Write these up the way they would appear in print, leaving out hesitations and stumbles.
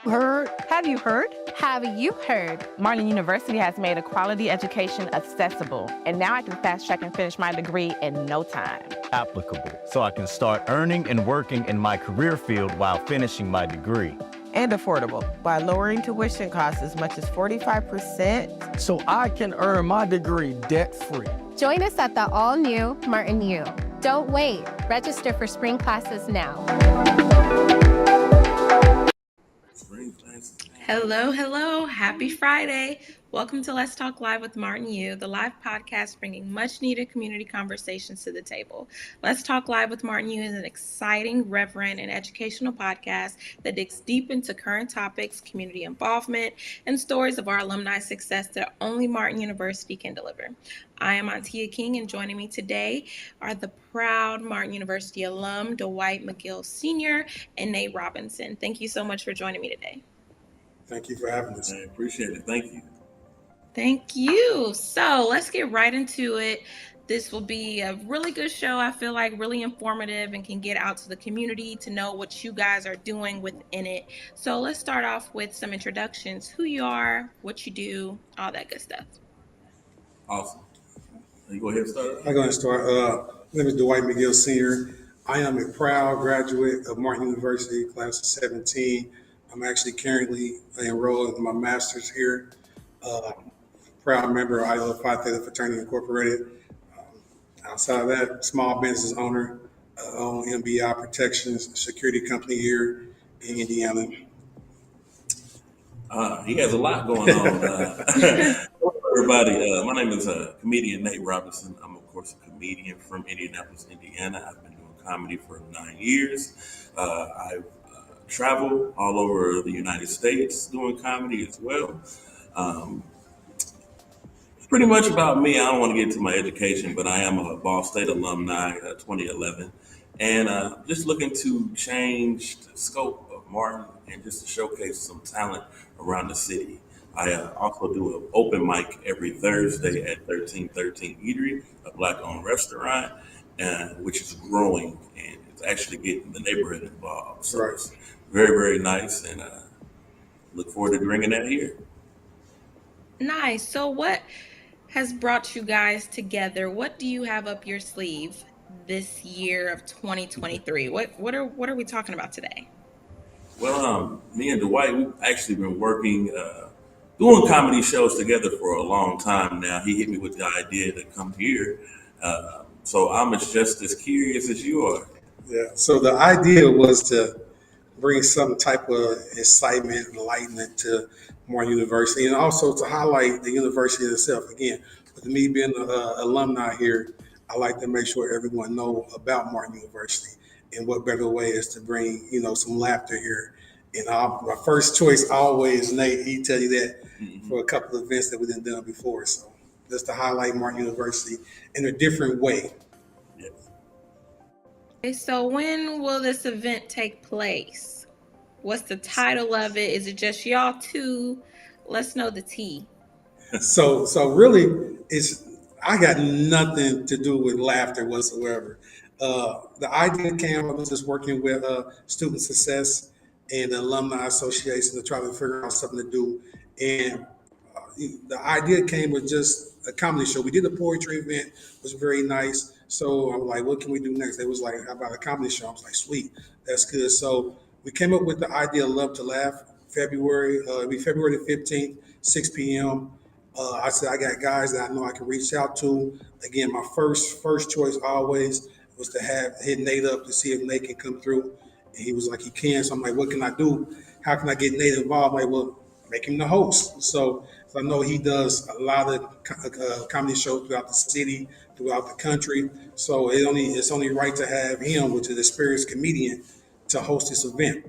Heard? Have you heard? Have you heard? Martin University has made a quality education accessible, and now I can fast track and finish my degree in no time. Applicable, so I can start earning and working in my career field while finishing my degree. And affordable by lowering tuition costs as much as 45%. So I can earn my degree debt-free. Join us at the all-new Martin U. Don't wait. Register for spring classes now. Hello. Happy Friday. Welcome to Let's Talk Live with Martin U, the live podcast bringing much needed community conversations to the table. Let's Talk Live with Martin U is an exciting, reverent, and educational podcast that digs deep into current topics, community involvement, and stories of our alumni success that only Martin University can deliver. I am Antia King, and joining me today are the proud Martin University alum, Dwight McGill Sr. and Nate Robinson. Thank you so much for joining me today. Thank you for having us. I appreciate it. Thank you. Thank you. So let's get right into it. This will be a really good show. I feel like really informative and can get out to the community to know what you guys are doing within it. So let's start off with some introductions, who you are, what you do, all that good stuff. Awesome. You go ahead and start. I'm going to start. My name is Dwight McGill Sr. I am a proud graduate of Martin University, class of 17. I'm actually currently enrolled in my master's here. Proud member of Iota Phi Theta Fraternity Incorporated. Outside of that, small business owner, own MBI Protections security company here in Indiana. He has a lot going on. Everybody, my name is comedian Nate Robinson. I'm, of course, a comedian from Indianapolis, Indiana. I've been doing comedy for 9 years. I've traveled all over the United States doing comedy as well. It's pretty much about me. I don't want to get into my education, but I am a Ball State alumni, 2011, and just looking to change the scope of Martin and just to showcase some talent around the city. I also do an open mic every Thursday at 1313 Eatery, a Black-owned restaurant, which is growing, and it's actually getting the neighborhood involved. So It's very, very nice, and look forward to bringing that here. Nice. So what has brought you guys together? What do you have up your sleeve this year of 2023? What are we talking about today? Well, me and Dwight, we've actually been working, doing comedy shows together for a long time now. He hit me with the idea to come here. So I'm just as curious as you are. Yeah. So the idea was to bring some type of excitement and enlightenment to Martin University, and also to highlight the university itself. Again, with me being an alumni here, I like to make sure everyone know about Martin University, and what better way is to bring some laughter here. And my first choice always Nate. He tell you that for a couple of events that we've done before. So just to highlight Martin University in a different way. Yes. Okay, so when will this event take place? What's the title of it? Is it just y'all two? Let's know the tea. So really, I got nothing to do with laughter whatsoever. The idea came. I was just working with student success and the alumni association to try to figure out something to do. And the idea came with just a comedy show. We did a poetry event, it was very nice. So I was like, what can we do next? They was like, how about a comedy show? I was like, sweet, that's good. So we came up with the idea of Love to Laugh. It'll be February the 15th, 6 p.m. I said I got guys that I know I can reach out to. Again, my first choice always was to hit Nate up to see if Nate can come through. And he was like, he can. So I'm like, what can I do? How can I get Nate involved? I'm like, well, make him the host. So I know he does a lot of comedy shows throughout the city, throughout the country. So it's only right to have him, which is an experienced comedian, to host this event.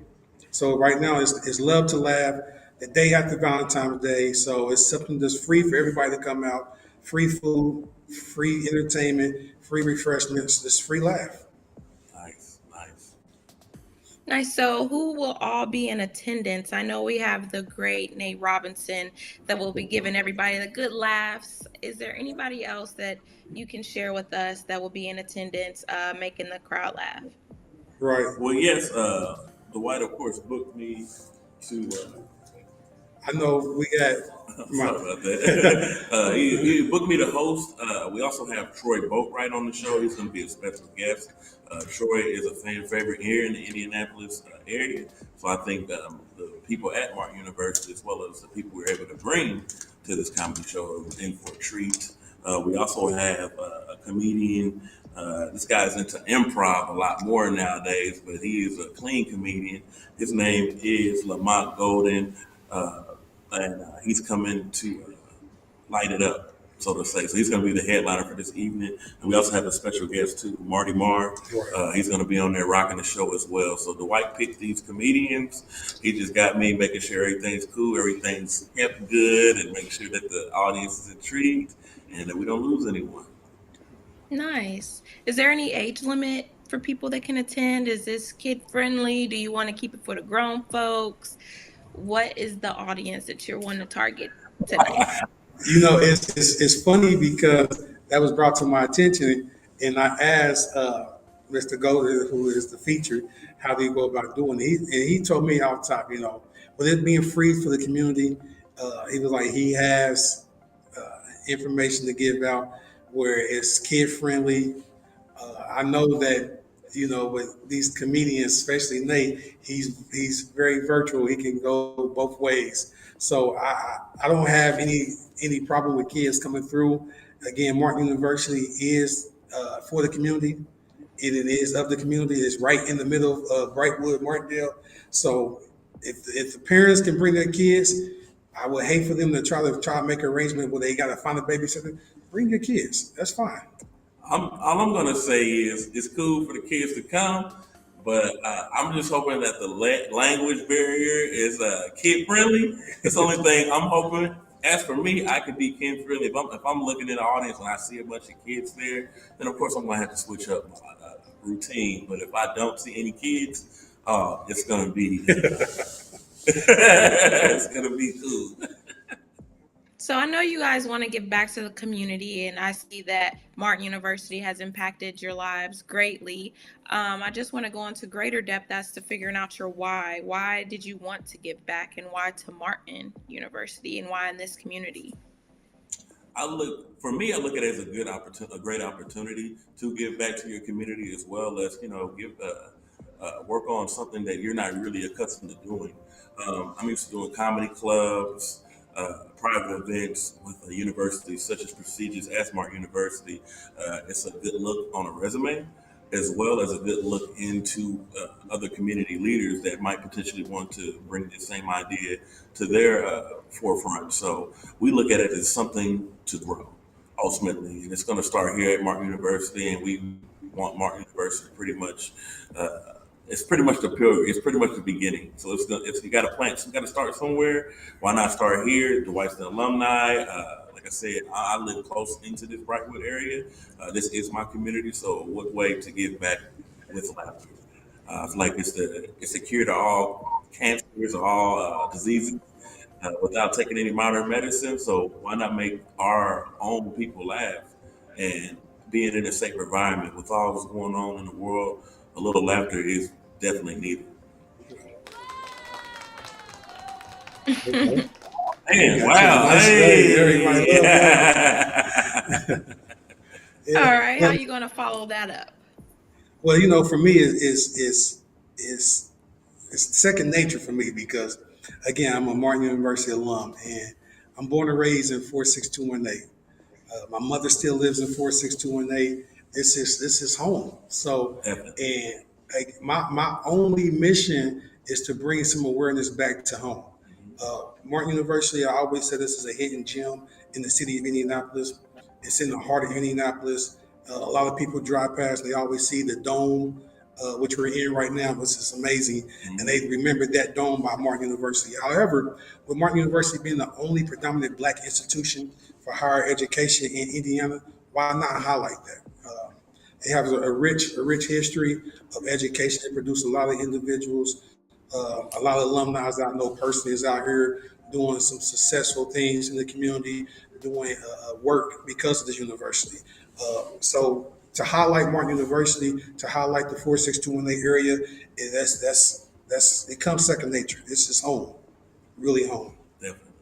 So right now it's Love to Laugh, the day after Valentine's Day. So it's something that's free for everybody to come out. Free food, free entertainment, free refreshments, just free laugh. Nice. So who will all be in attendance? I know we have the great Nate Robinson that will be giving everybody the good laughs. Is there anybody else that you can share with us that will be in attendance, making the crowd laugh? Right. Well, yes, Dwight, of course, booked me to. I know we got. Sorry about that. He booked me to host. We also have Troy Boatwright on the show. He's going to be a special guest. Troy is a fan favorite here in the Indianapolis area. So I think the people at Martin University, as well as the people we're able to bring to this comedy show, are in for a treat. We also have a comedian. This guy's into improv a lot more nowadays, but he is a clean comedian. His name is Lamont Golden. And he's coming to light it up, so to say. So he's going to be the headliner for this evening. And we also have a special guest too, Marty Marr. He's going to be on there rocking the show as well. So Dwight picked these comedians. He just got me making sure everything's cool, everything's kept good, and making sure that the audience is intrigued and that we don't lose anyone. Nice. Is there any age limit for people that can attend? Is this kid friendly? Do you want to keep it for the grown folks? What is the audience that you're wanting to target today? You know, it's funny because that was brought to my attention, and I asked Mr. Golden, who is the feature, how do you go about doing it? And he told me off top, you know, with it being free for the community, he was like, he has information to give out where it's kid friendly. I know that, you know, with these comedians, especially Nate, he's very virtual. He can go both ways. So I don't have any problem with kids coming through. Again, Martin University is for the community, and it is of the community. It's right in the middle of Brightwood, Martindale. So if the parents can bring their kids, I would hate for them to try to make an arrangement where they got to find a babysitter. Bring your kids. That's fine. All I'm going to say is it's cool for the kids to come, but I'm just hoping that the language barrier is kid friendly. That's the only thing I'm hoping. As for me, I could be kid friendly. If I'm looking at the audience and I see a bunch of kids there, then of course I'm going to have to switch up my routine. But if I don't see any kids, it's going to be it's going to be cool. So I know you guys want to give back to the community, and I see that Martin University has impacted your lives greatly. I just want to go into greater depth as to figuring out your why. Why did you want to give back, and why to Martin University, and why in this community? I look at it as a great opportunity to give back to your community, as well as, you know, give work on something that you're not really accustomed to doing. I'm used to doing comedy clubs, private events with universities such as prestigious as Martin University. It's a good look on a resume, as well as a good look into other community leaders that might potentially want to bring the same idea to their forefront. So we look at it as something to grow, ultimately. And it's going to start here at Martin University, and we want Martin University pretty much it's pretty much the beginning. So if you got to plant, you got to start somewhere. Why not start here? Dwight's the alumni. Like I said, I live close into this Brightwood area. This is my community. So what way to give back with laughter? I feel like it's a cure to all cancers, all diseases, without taking any modern medicine. So why not make our own people laugh? And being in a safe environment with all that's going on in the world, a little laughter is definitely needed. Man, wow. Hey. All right, how are you going to follow that up? Well, you know, for me, it's second nature for me because, again, I'm a Martin University alum, and I'm born and raised in 46218. My mother still lives in 46218. This is home. So, and my only mission is to bring some awareness back to home. Martin University, I always said this is a hidden gem in the city of Indianapolis. It's in the heart of Indianapolis. A lot of people drive past, they always see the dome, which we're in right now, which is amazing. And they remember that dome by Martin University. However, with Martin University being the only predominant Black institution for higher education in Indiana, why not highlight that? They have a rich history of education. They produce a lot of individuals. A lot of alumni that I know personally is out here doing some successful things in the community, doing work because of this university. So to highlight Martin University, to highlight the 46218 area, it comes second nature. It's just home, really home. Definitely.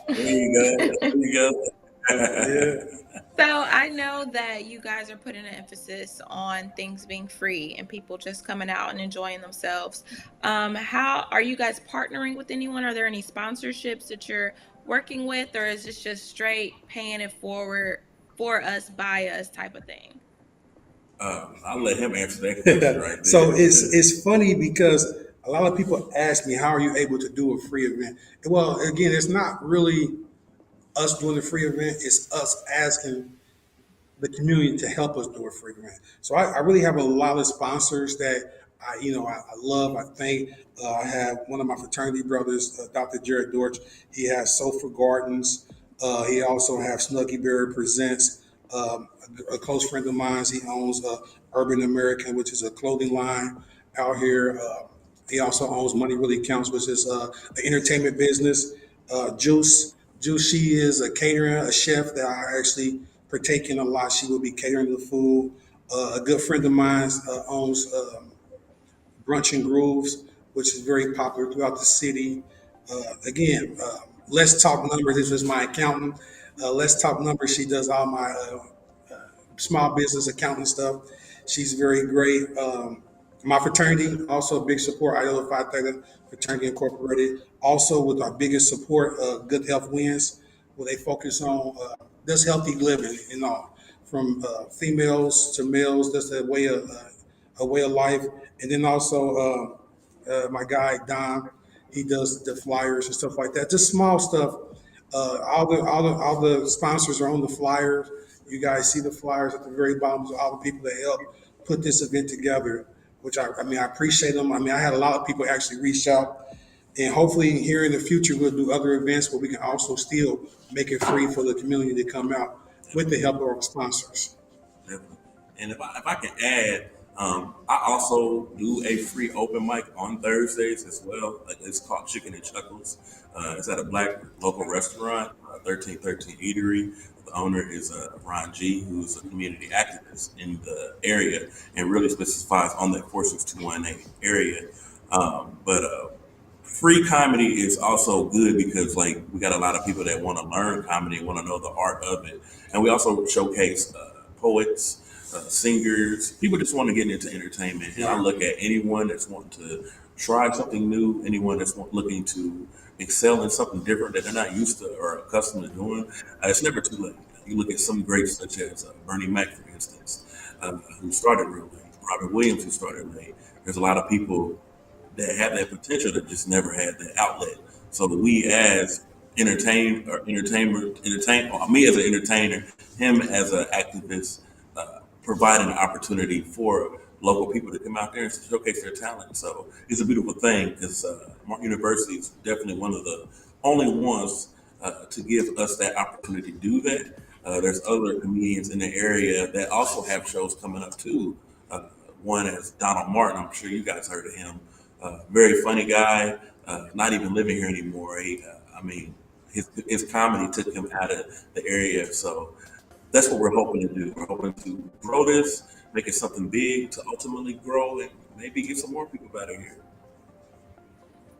There you go. There you go. Yeah. So I know that you guys are putting an emphasis on things being free and people just coming out and enjoying themselves. How are you guys partnering with anyone? Are there any sponsorships that you're working with, or is this just straight paying it forward for us, by us type of thing? I'll let him answer that question right So there. it's funny because a lot of people ask me, how are you able to do a free event? Well, again, it's not really us doing a free event. It's us asking the community to help us do a free event. So I really have a lot of sponsors that I love. I thank. I have one of my fraternity brothers, Dr. Jared Dortch. He has Sofa Gardens. He also has Snuggy Bear Presents. A close friend of mine, he owns Urban American, which is a clothing line out here. He also owns Money Really Counts, which is an entertainment business. Juice, she is a caterer, a chef that I actually partake in a lot. She will be catering the food. A good friend of mine owns Brunch and Grooves, which is very popular throughout the city. Again, Let's Talk Numbers. This is my accountant. Let's Talk Numbers. She does all my small business accounting stuff. She's very great. My fraternity, also a big support, ILO Phi Theta Fraternity Incorporated. Also with our biggest support, Good Health Wins, where they focus on just healthy living and all, from females to males. That's a way of life. And then also my guy Don, he does the flyers and stuff like that. Just small stuff. All the sponsors are on the flyers. You guys see the flyers at the very bottom of all the people that help put this event together, which I mean, I appreciate them. I mean, I had a lot of people actually reach out, and hopefully here in the future, we'll do other events where we can also still make it free for the community to come out with the help of our sponsors. Definitely. And if I can add, I also do a free open mic on Thursdays as well. Like, it's called Chicken and Chuckles. It's at a black local restaurant, 1313 Eatery. The owner is Ron G, who's a community activist in the area and really specifies on that 46218 area. But free comedy is also good because, like, we got a lot of people that want to learn comedy, want to know the art of it, and we also showcase poets, singers, people just want to get into entertainment. And I look at anyone that's wanting to try something new, anyone that's looking to excel in something different that they're not used to or accustomed to doing. It's never too late. You look at some greats such as Bernie Mac, for instance, who started real late. Robert Williams, who started late. There's a lot of people that have that potential that just never had that outlet. So we as me as an entertainer, him as an activist, providing an opportunity for local people to come out there and showcase their talent. So it's a beautiful thing because Martin University is definitely one of the only ones to give us that opportunity to do that. There's other comedians in the area that also have shows coming up too. One is Donald Martin. I'm sure you guys heard of him. Very funny guy, not even living here anymore. I mean, his comedy took him out of the area. So that's what we're hoping to do. We're hoping to grow this, make it something big to ultimately grow and maybe get some more people out of here.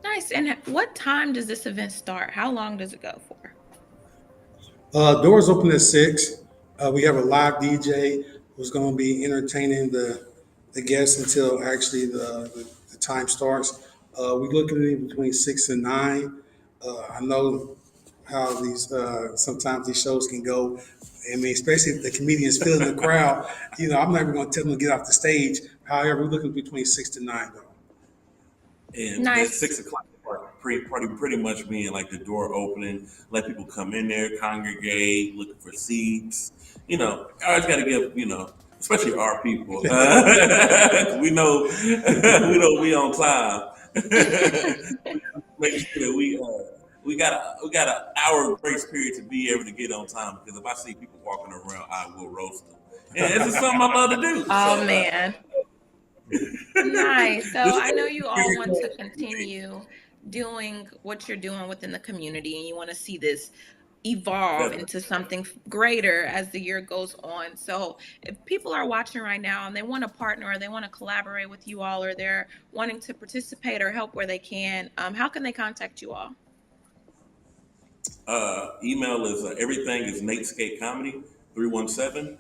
Nice. And what time does this event start? How long does it go for? Doors open at 6. We have a live DJ who's going to be entertaining the guests until actually the time starts. We're looking at between 6 and 9. I know how these sometimes these shows can go. I mean, especially if the comedians feeling the crowd. I'm not even going to tell them to get off the stage. However, we're looking between 6 to 9 though. And Nice. that 6 o'clock pretty much being like the door opening, let people come in there, congregate, looking for seats. I always got to give, especially our people. we know we on time. Make sure that we got an hour grace period to be able to get on time, because if I see people walking around, I will roast them. And this is something I love to do. Oh, man. Nice. So I know you all want to continue doing what you're doing within the community, and you want to see this evolve Definitely. into something greater as the year goes on. So if people are watching right now and they want to partner or they want to collaborate with you all or they're wanting to participate or help where they can, how can they contact you all? Email is everything is Nate Skate Comedy 317.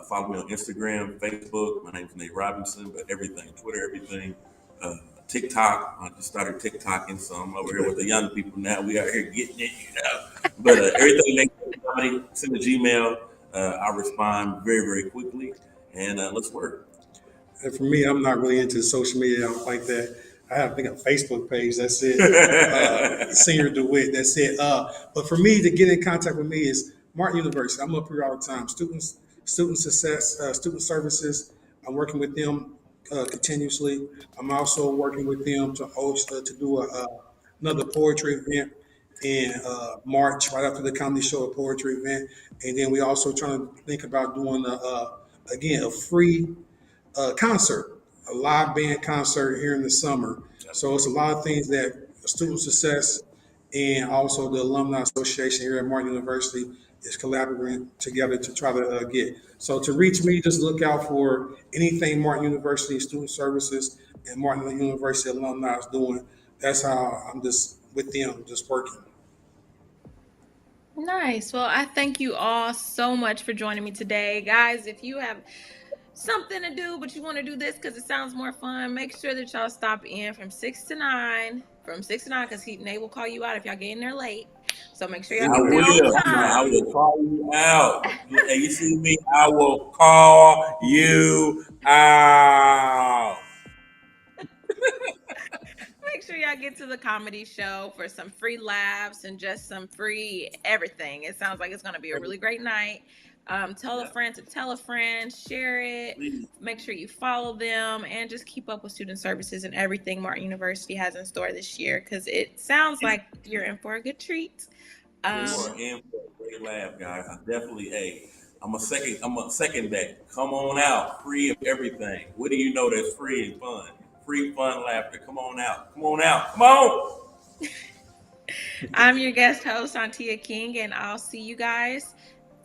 Follow me on Instagram, Facebook. My name's Nate Robinson, but everything, Twitter, everything. TikTok. I just started TikToking, so I'm over here with the young people now. We out here getting it, But everything Nate Skate Comedy, send a Gmail. I'll respond very, very quickly, and let's work. And for me, I'm not really into social media like that. I have, I think, a Facebook page. That's it. Senior DeWitt. That's it. But for me, to get in contact with me is Martin University. I'm up here all the time. Student success, student services. I'm working with them continuously. I'm also working with them to host, to do another poetry event in March, right after the comedy show, a poetry event. And then we also trying to think about doing again a free concert, a live band concert here in the summer. So it's a lot of things that student success and also the Alumni Association here at Martin University is collaborating together to try to get. So to reach me, just look out for anything Martin University Student Services and Martin University alumni is doing. That's how I'm just with them, just working. Nice. Well, I thank you all so much for joining me today. Guys, if you have something to do, but you want to do this because it sounds more fun, make sure that y'all stop in from 6 to 9. From 6 to 9, because Nate will call you out if y'all get in there late. So make sure y'all I get there on will. I time. will call you out. Hey, you see me? I will call you out. Make sure y'all get to the comedy show for some free laughs and just some free everything. It sounds like it's going to be a really great night. Tell a friend to tell a friend, share it, Please. make sure you follow them, and just keep up with student services and everything Martin University has in store this year, because it sounds like you're in for a good treat. You are in for a great laugh, guys. I definitely, hey, I'm a second that. Come on out, free of everything. What do you know that's free and fun? Free, fun, laughter. Come on out. Come on out. Come on. I'm your guest host, Antia King, and I'll see you guys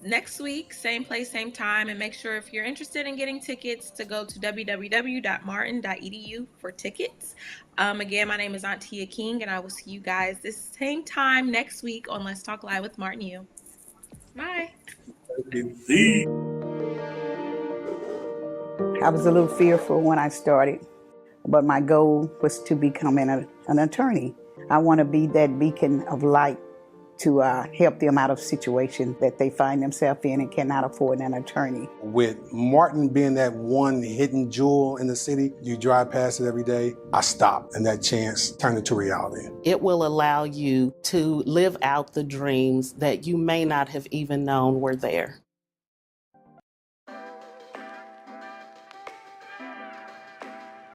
next week, same place, same time. And make sure if you're interested in getting tickets to go to www.martin.edu for tickets. Again, my name is Antia King, and I will see you guys this same time next week on Let's Talk Live with Martin U. Bye. Thank you. See? I was a little fearful when I started, but my goal was to become an attorney. I want to be that beacon of light to help them out of situations that they find themselves in and cannot afford an attorney. With Martin being that one hidden jewel in the city, you drive past it every day, I stopped, and that chance turned into reality. It will allow you to live out the dreams that you may not have even known were there.